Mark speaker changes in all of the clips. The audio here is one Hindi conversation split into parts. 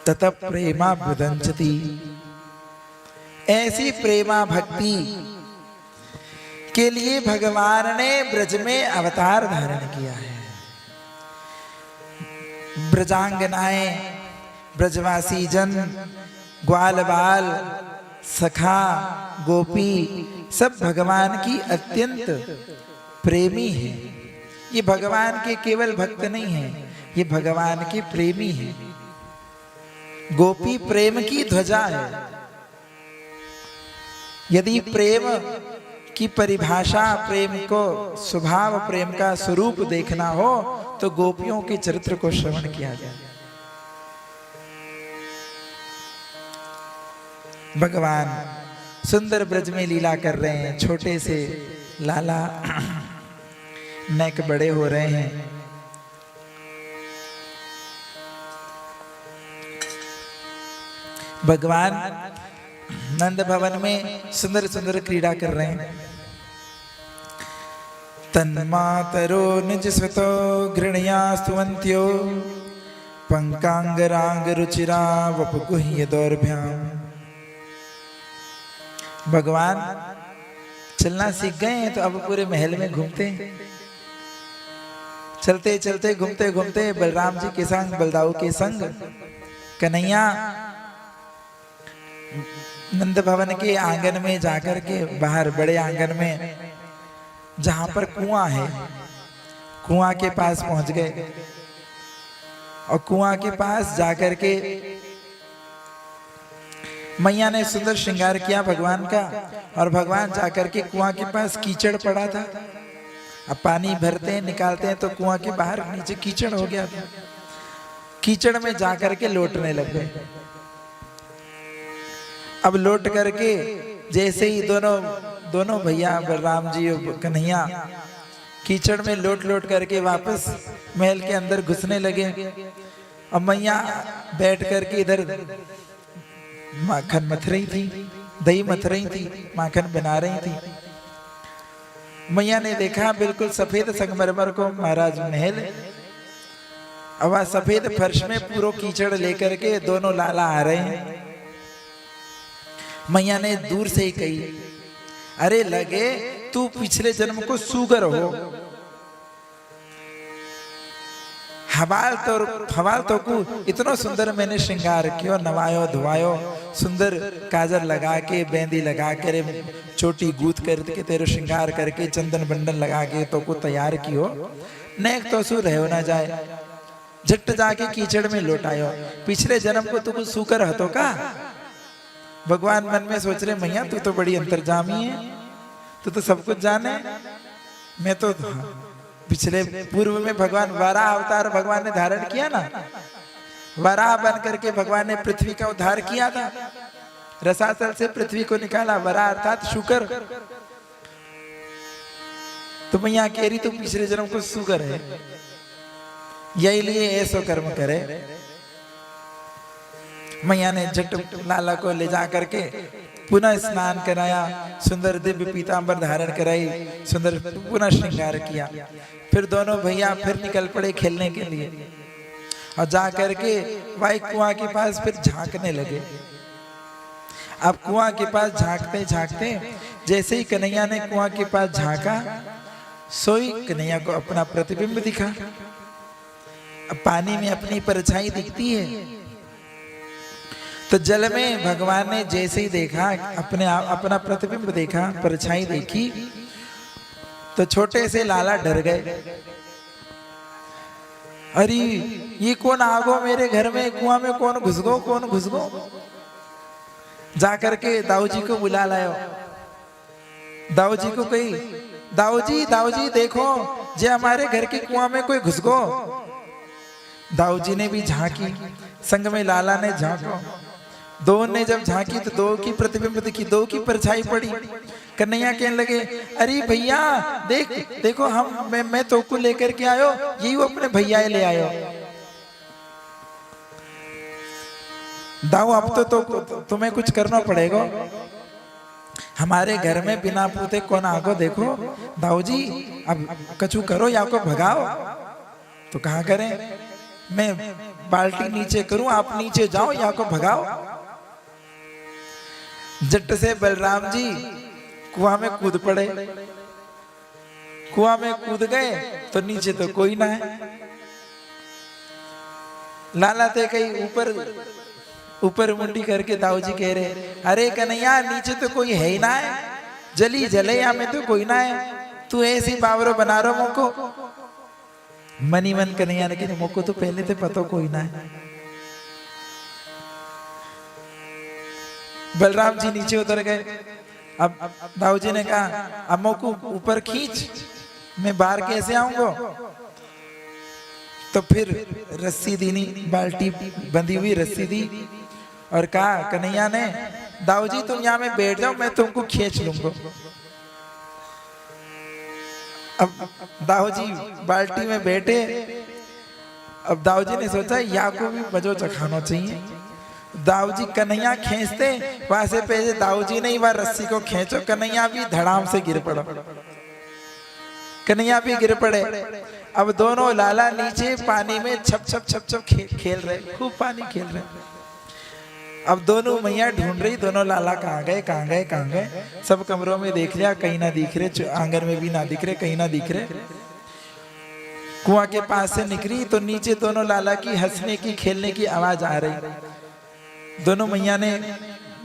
Speaker 1: तत प्रेमा विदंचति। ऐसी प्रेमा भक्ति के लिए भगवान ने ब्रज में अवतार धारण किया है। ब्रजांगनाएं, ब्रजवासी जन, ग्वाल बाल, सखा, गोपी सब भगवान की अत्यंत प्रेमी है। ये भगवान के केवल भक्त नहीं है, ये भगवान के प्रेमी है। गोपी प्रेम की ध्वजा है। यदि प्रेम की परिभाषा, प्रेम को स्वभाव, प्रेम का स्वरूप देखना हो तो गोपियों के चरित्र को श्रवण किया जाए। भगवान सुंदर ब्रज में लीला कर रहे हैं। छोटे से लाला नेक बड़े हो रहे हैं। भगवान नंद भवन में सुंदर सुंदर क्रीड़ा कर रहे हैं। तन्मातरो निज स्वतो गृणया स्तुवन्त्यो पंकांगरांग रुचिरा वपुगुह्य दौर्भ्याम। भगवान चलना सीख गए हैं तो अब पूरे महल में घूमते हैं। चलते चलते घूमते घूमते बलराम जी के संग, बलदाऊ के संग कन्हैया नंद भवन के आंगन में जाकर के, बाहर बड़े आंगन में जहां पर कुआं है, कुआं के पास पहुंच गए। और कुआं के पास जाकर के मैया ने सुंदर श्रृंगार किया भगवान का। और भगवान जाकर के कुआं के पास कीचड़ पड़ा था। अब पानी भरते हैं, निकालते हैं तो कुआं के बाहर नीचे कीचड़ हो गया था। कीचड़ में जाकर के लौटने लग गए। अब लौट करके जैसे ही दोनों भैया बलराम जी और कन्हैया कीचड़ में लौट लौट करके वापस महल के अंदर घुसने लगे। और मैया बैठ करके इधर माखन मथ रही थी, दही मथ रही थी, माखन बना रही थी। मैया ने देखा बिल्कुल सफेद संगमरमर को महाराज महल, अब सफेद फर्श में पूरा कीचड़ लेकर के दोनों लाला आ रहे हैं। मैया ने दूर से ही कही, अरे लगे तू पिछले जन्म को सूगर हो। हवाल तो को इतना सुंदर मैंने श्रृंगार कियो, नवायो धुआयो, सुंदर काजल लगा के, बेंदी लगा के, चोटी गूथ करके, तेरे श्रृंगार करके, चंदन बंडन लगा के तो को तैयार कियो, नेक तो सु रहो ना जाए। झट जाके कीचड़ में लौटायो। पिछले जन्म को तू सूकर हतो का। भगवान मन में सोच रहे, मैया तू तो बड़ी अंतर्जामी है, तू तो सब कुछ जाने। मैं तो पिछले पूर्व में भगवान वराह अवतार भगवान ने धारण किया ना, वराह बन करके भगवान ने पृथ्वी का उद्धार किया था। रसातल से पृथ्वी को निकाला, वराह अर्थात शुकर। तो मैया कह रही तू पिछले जन्म को शुकर है, यही लिए ऐसो कर्म करे। मैया ने झट लाला को ले जा करके पुनः स्नान कराया, सुंदर दिव्य पीतांबर धारण कराई, सुंदर पुनः श्रृंगार किया। फिर दोनों भैया फिर निकल पड़े खेलने के लिए। और जा करके वही कुआं के पास फिर झांकने लगे। अब कुआं के पास झांकते झांकते जैसे ही कन्हैया ने कुआं के पास झांका, सोई कन्हैया को अपना प्रतिबिंब दिखा। अब पानी में अपनी परछाई दिखती है, तो जल में भगवान ने जैसे ही देखा, अपना प्रतिबिंब देखा, परछाई देखी, तो छोटे से लाला डर गए। अरे ये कौन आ गो मेरे घर में, कुआं में कौन घुस गो, कौन घुस गो। जाकर के दाऊ जी को बुला लायो। दाऊ जी को कही, दाऊ जी देखो जे हमारे घर के कुआं में कोई घुस गो। दाऊ जी ने भी झांकी, संग में लाला ने झांको। दो ने जब झांकी तो दो की प्रतिबिंब दिखी, दो की परछाई पड़ी। कन्हैया कहने लगे, अरे भैया देखो मैं तो को लेकर के आयो, यही वो अपने भैया ले आयो। दाऊ अब तो तुम्हें कुछ करना पड़ेगा, हमारे घर में बिना पूछे कौन आगो देखो। दाऊ जी अब कछु करो या को भगाओ। तो कहाँ करें, मैं बाल्टी नीचे करूं, आप नीचे जाओ, या को भगाओ। झट से बलराम जी कुआं में कूद पड़े। कुआं में कूद गए तो नीचे तो कोई ना है। लाला थे कहीं ऊपर मुंडी करके दाऊ जी कह रहे, अरे कन्हैया नीचे तो कोई है ही ना है, जली जले या में तो कोई ना है, तू ऐसी बावरो बना रहा मोको। मनी मन कन्हैया ने कहा, मोको तो पहले तो पता कोई ना है। बलराम जी नीचे उतर गए। अब दाऊ जी ने कहा, अब मोको ऊपर खींच, मैं बाहर कैसे आऊंगा। तो फिर रस्सी दी, बाल्टी बंधी हुई रस्सी दी और कहा कन्हैया ने, दाऊ जी तुम यहाँ में बैठ जाओ, मैं तुमको खींच लूंगा। अब दाऊ जी बाल्टी में बैठे। अब दाऊ जी ने सोचा या को भी मजो चखाना चाहिए। दाऊ जी कन्हैया खींचते, वहां से पहले दाऊ जी ने वह रस्सी को खींचो, कन्हैया भी धड़ाम से गिर पड़ा। कन्हैया भी गिर पड़े। अब दोनों लाला नीचे पानी में छप छप छप छप खेल रहे, खूब पानी खेल रहे। अब दोनों मैया ढूंढ रही, दोनों लाला कहाँ गए कहाँ गए कहाँ गए। सब कमरों में देख लिया, कहीं ना दिख रहे, आंगन में भी ना दिख रहे, कहीं ना दिख रहे। कुआं के पास से निकली तो नीचे दोनों लाला की हंसने की खेलने की आवाज आ रही। दोनों मैया ने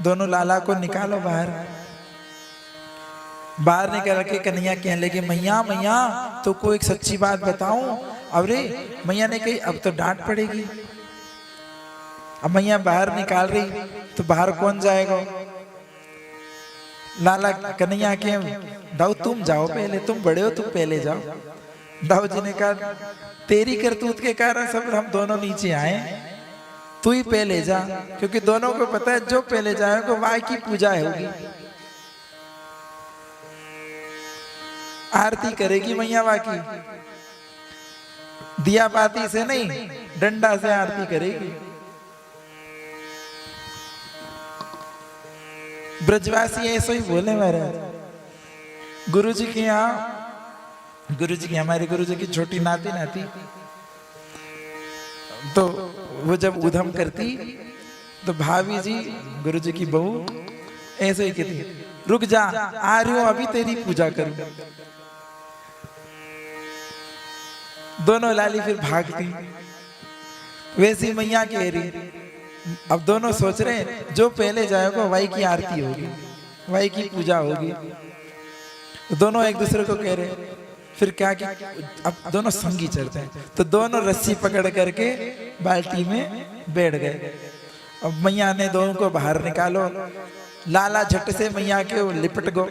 Speaker 1: दोनों लाला को निकालो बाहर। बाहर निकल के कन्हैया कहने लगे, मैया मैया तो को एक सच्ची बात बताऊं। अरे मैया ने कही, अब तो डांट पड़ेगी। अब मैया बाहर निकाल रही तो बाहर कौन जाएगा। लाला कन्हैया के, दाऊ तुम जाओ पहले, तुम बड़े हो, तुम पहले जाओ। दाऊ जी ने कहा, तेरी करतूत के कारण सब हम दोनों नीचे आए, तू ही पहले जा, क्योंकि दोनों को पता है जो पहले जाएगा वहां की पूजा होगी, आरती करेगी मैया वहां की। दिया बाती से नहीं, डंडा से आरती करेगी। ब्रजवासी ऐसे ही बोले महाराज। गुरु जी के यहाँ, गुरु जी की, हमारे गुरु जी की छोटी नाती नाती, तो वो जब उधम करती तो भाभी जी गुरु जी की बहू ऐसे ही कहती, रुक जा, आ रही हूं अभी तेरी पूजा करूं। दोनों लाली फिर भागती। वैसी मैया कह रही। अब दोनों सोच रहे हैं जो पहले जाएगा वही की आरती होगी, वही की पूजा होगी। दोनों एक दूसरे को कह रहे। फिर क्या कि अब दोनों संगी चलते हैं, तो दोनों रस्सी पकड़ करके बाल्टी में बैठ गए। अब मैया ने दोनों को बाहर निकालो। लाला झट से मैया के लिपट गो।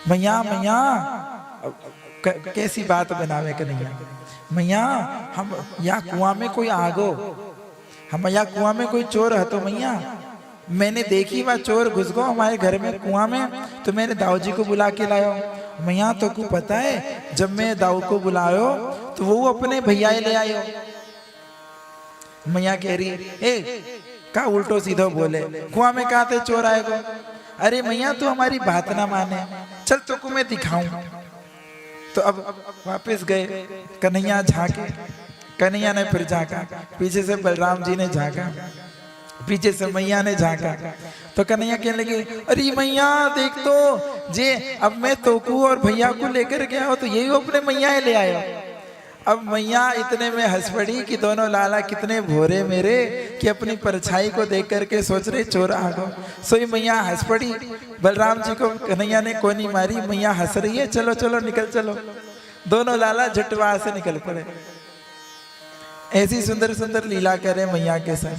Speaker 1: मैया मैया कैसी बात बनावे कन्हैया। मैया हम या कुआं में कोई आगो, हम या कुआं में कोई चोर है तो मैया मैंने देखी वह चोर घुस गो हमारे घर में कुआं में, तो मैंने दाऊ जी को बुला के लाया। मैया तो को पता है जब मैं दाऊ को बुलायो तो वो अपने भैया ले आयो। मैया कह रही, ए का उल्टो सीधो बोले, कुआं में कहा थे चोर आएगो। अरे मैया तू हमारी बात ना माने, चल तो को मैं दिखाऊं। तो अब वापस गए। कन्हैया झांके, कन्हैया ने फिर झांका, पीछे से बलराम जी ने झांका, पीछे से मैया ने झांका। तो कन्हैया कहने लगे, अरे मैया देख तो जे, अब मैं तोकू और भैया को लेकर गया हो तो यही अपने मैया ले आया। अब मैया इतने में हंस पड़ी कि दोनों लाला कितने भोरे मेरे कि अपनी परछाई को देख करके सोच रहे चोर आ गो। सोई मैया हंस पड़ी। बलराम जी को कन्हैया ने कोनी मारी, मैया हंस रही है, चलो चलो निकल चलो। दोनों लाला झटवा से निकल पड़े। ऐसी सुंदर सुंदर लीला करे मैया के साथ।